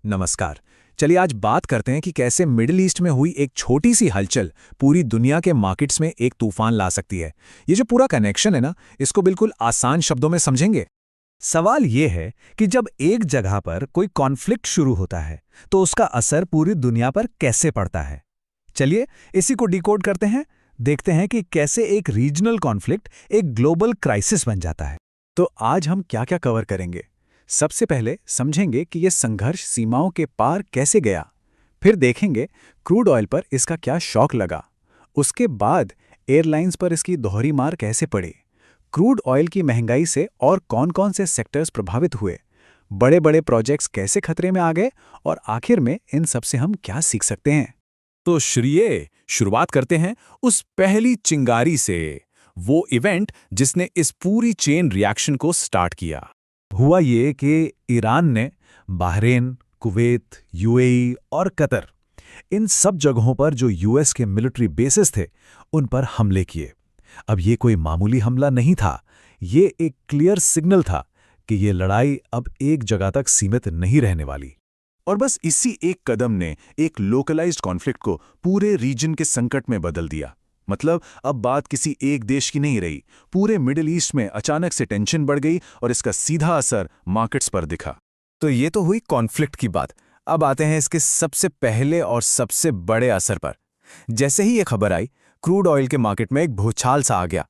नमस्कार। चलिए आज बात करते हैं कि कैसे मिडिल ईस्ट में हुई एक छोटी सी हलचल पूरी दुनिया के मार्केट्स में एक तूफान ला सकती है। ये जो पूरा कनेक्शन है ना, इसको बिल्कुल आसान शब्दों में समझेंगे। सवाल ये है कि जब एक जगह पर कोई कॉन्फ्लिक्ट शुरू होता है तो उसका असर पूरी दुनिया पर कैसे पड़ता है। चलिए इसी को डिकोड करते हैं, देखते हैं कि कैसे एक रीजनल कॉन्फ्लिक्ट एक ग्लोबल क्राइसिस बन जाता है। तो आज हम क्या क्या कवर करेंगे। सबसे पहले समझेंगे कि ये संघर्ष सीमाओं के पार कैसे गया। फिर देखेंगे क्रूड ऑयल पर इसका क्या शॉक लगा। उसके बाद एयरलाइंस पर इसकी दोहरी मार कैसे पड़ी। क्रूड ऑयल की महंगाई से और कौन-कौन से सेक्टर्स प्रभावित हुए। बड़े-बड़े प्रोजेक्ट्स कैसे खतरे में आ गए और आखिर में इन सब से हम क्या सीख सकते हैं। तो शुरुआत करते हैं उस पहली चिंगारी से, वो इवेंट जिसने इस पूरी चेन रिएक्शन को स्टार्ट किया। हुआ ये कि ईरान ने बहरीन, कुवैत, यूएई और कतर, इन सब जगहों पर जो यूएस के मिलिट्री बेसेस थे, उन पर हमले किए। अब ये कोई मामूली हमला नहीं था, ये एक क्लियर सिग्नल था कि ये लड़ाई अब एक जगह तक सीमित नहीं रहने वाली। और बस इसी एक कदम ने एक लोकलाइज्ड कॉन्फ्लिक्ट को पूरे रीजन के संकट में बदल दिया। मतलब अब बात किसी एक देश की नहीं रही, पूरे मिडिल ईस्ट में अचानक से टेंशन बढ़ गई और इसका सीधा असर मार्केट्स पर दिखा। तो ये तो हुई कॉन्फ्लिक्ट की बात। अब आते हैं इसके सबसे पहले और सबसे बड़े असर पर। जैसे ही ये खबर आई, क्रूड ऑयल के मार्केट में एक भूचाल सा आ गया।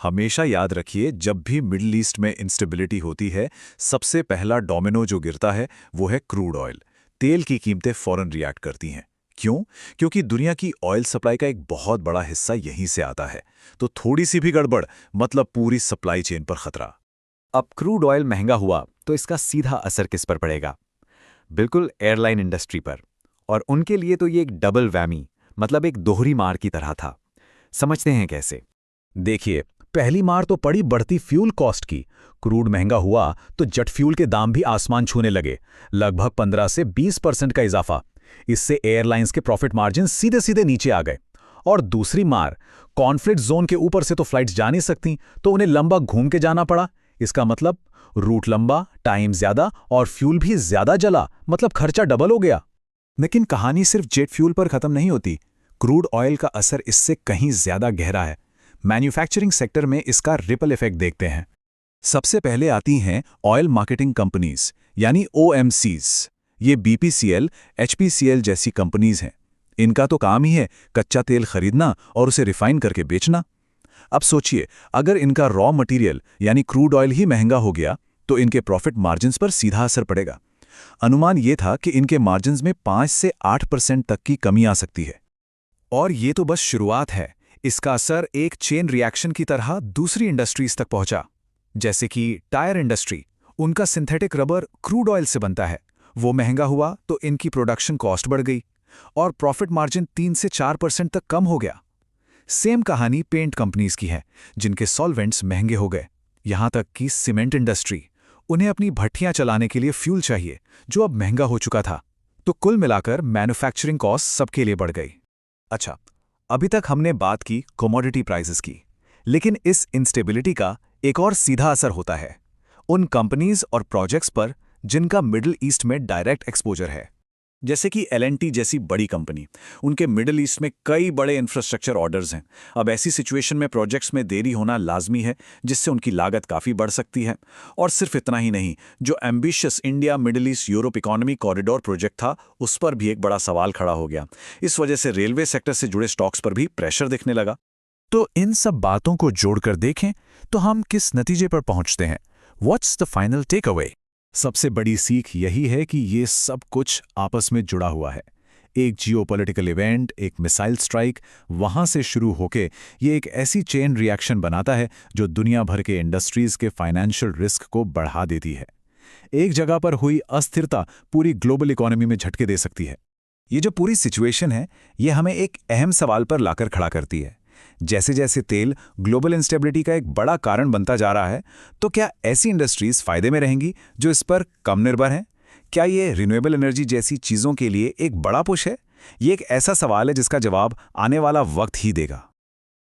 हमेशा याद रखिए, जब भी मिडिल ईस्ट में इंस्टेबिलिटी होती है, सबसे पहला डोमिनो जो गिरता है वो है क्रूड ऑयल। तेल की कीमतें फौरन रिएक्ट करती हैं। क्यों? क्योंकि दुनिया की ऑयल सप्लाई का एक बहुत बड़ा हिस्सा यहीं से आता है। तो थोड़ी सी भी गड़बड़ मतलब पूरी सप्लाई चेन पर खतरा। अब क्रूड ऑयल महंगा हुआ तो इसका सीधा असर किस पर पड़ेगा? बिल्कुल एयरलाइन इंडस्ट्री पर। और उनके लिए तो ये एक डबल वैमी, मतलब एक दोहरी मार की तरह था। समझते हैं कैसे। देखिए, पहली मार तो पड़ी बढ़ती फ्यूल कॉस्ट की। क्रूड महंगा हुआ तो जेट फ्यूल के दाम भी आसमान छूने लगे, लगभग 15 से 20% का इजाफा। इससे एयरलाइंस के प्रॉफिट मार्जिन सीधे सीधे नीचे आ गए। और दूसरी मार, कॉन्फ्लिक्ट जोन के ऊपर से तो फ्लाइट्स जा नहीं सकती, तो उन्हें लंबा घूम के जाना पड़ा। इसका मतलब रूट लंबा, टाइम ज्यादा और फ्यूल भी ज्यादा जला, मतलब खर्चा डबल हो गया। लेकिन कहानी सिर्फ जेट फ्यूल पर खत्म नहीं होती। क्रूड ऑयल का असर इससे कहीं ज्यादा गहरा है। मैन्युफैक्चरिंग सेक्टर में इसका रिपल इफेक्ट देखते हैं। सबसे पहले आती हैं ऑयल मार्केटिंग कंपनीज, यानी OMCs। ये BPCL, HPCL जैसी कंपनीज हैं। इनका तो काम ही है कच्चा तेल खरीदना और उसे रिफाइन करके बेचना। अब सोचिए, अगर इनका रॉ मटेरियल यानी क्रूड ऑयल ही महंगा हो गया तो इनके प्रॉफिट मार्जिन्स पर सीधा असर पड़ेगा। अनुमान ये था कि इनके मार्जिन्स में 5 से 8% तक की कमी आ सकती है। और ये तो बस शुरुआत है। इसका असर एक चेन रिएक्शन की तरह दूसरी इंडस्ट्रीज तक पहुंचा। जैसे कि टायर इंडस्ट्री, उनका सिंथेटिक रबर क्रूड ऑयल से बनता है। वो महंगा हुआ तो इनकी प्रोडक्शन कॉस्ट बढ़ गई और प्रॉफिट मार्जिन 3 से 4% तक कम हो गया। सेम कहानी पेंट कंपनीज की है, जिनके सॉल्वेंट्स महंगे हो गए। यहां तक कि सीमेंट इंडस्ट्री, उन्हें अपनी भट्टियां चलाने के लिए फ्यूल चाहिए, जो अब महंगा हो चुका था। तो कुल मिलाकर मैन्युफैक्चरिंग कॉस्ट सबके लिए बढ़ गई। अच्छा, अभी तक हमने बात की कमोडिटी प्राइसेस की, लेकिन इस इंस्टेबिलिटी का एक और सीधा असर होता है उन कंपनीज और प्रोजेक्ट्स पर जिनका मिडिल ईस्ट में डायरेक्ट एक्सपोजर है। जैसे कि L&T जैसी बड़ी कंपनी, उनके मिडिल ईस्ट में कई बड़े इंफ्रास्ट्रक्चर ऑर्डर्स हैं। अब ऐसी सिचुएशन में प्रोजेक्ट्स में देरी होना लाजमी है, जिससे उनकी लागत काफ़ी बढ़ सकती है। और सिर्फ इतना ही नहीं, जो ambitious India middle east Europe economy corridor project था, उस पर भी एक बड़ा सवाल खड़ा हो गया। इस वजह से रेलवे सेक्टर से जुड़े स्टॉक्स पर भी प्रेशर दिखने लगा। तो इन सब बातों को जोड़कर देखें तो हम किस नतीजे पर पहुंचते हैं। What's the final take away? सबसे बड़ी सीख यही है कि ये सब कुछ आपस में जुड़ा हुआ है। एक जियोपॉलिटिकल इवेंट, एक मिसाइल स्ट्राइक, वहां से शुरू होके ये एक ऐसी चेन रिएक्शन बनाता है जो दुनिया भर के इंडस्ट्रीज के फाइनेंशियल रिस्क को बढ़ा देती है। एक जगह पर हुई अस्थिरता पूरी ग्लोबल इकोनॉमी में झटके दे सकती है। ये जो पूरी सिचुएशन है, ये हमें एक अहम सवाल पर लाकर खड़ा करती है। जैसे जैसे तेल ग्लोबल इंस्टेबिलिटी का एक बड़ा कारण बनता जा रहा है, तो क्या ऐसी इंडस्ट्रीज फायदे में रहेंगी जो इस पर कम निर्भर हैं? क्या ये रिन्यूएबल एनर्जी जैसी चीज़ों के लिए एक बड़ा पुश है? ये एक ऐसा सवाल है जिसका जवाब आने वाला वक्त ही देगा।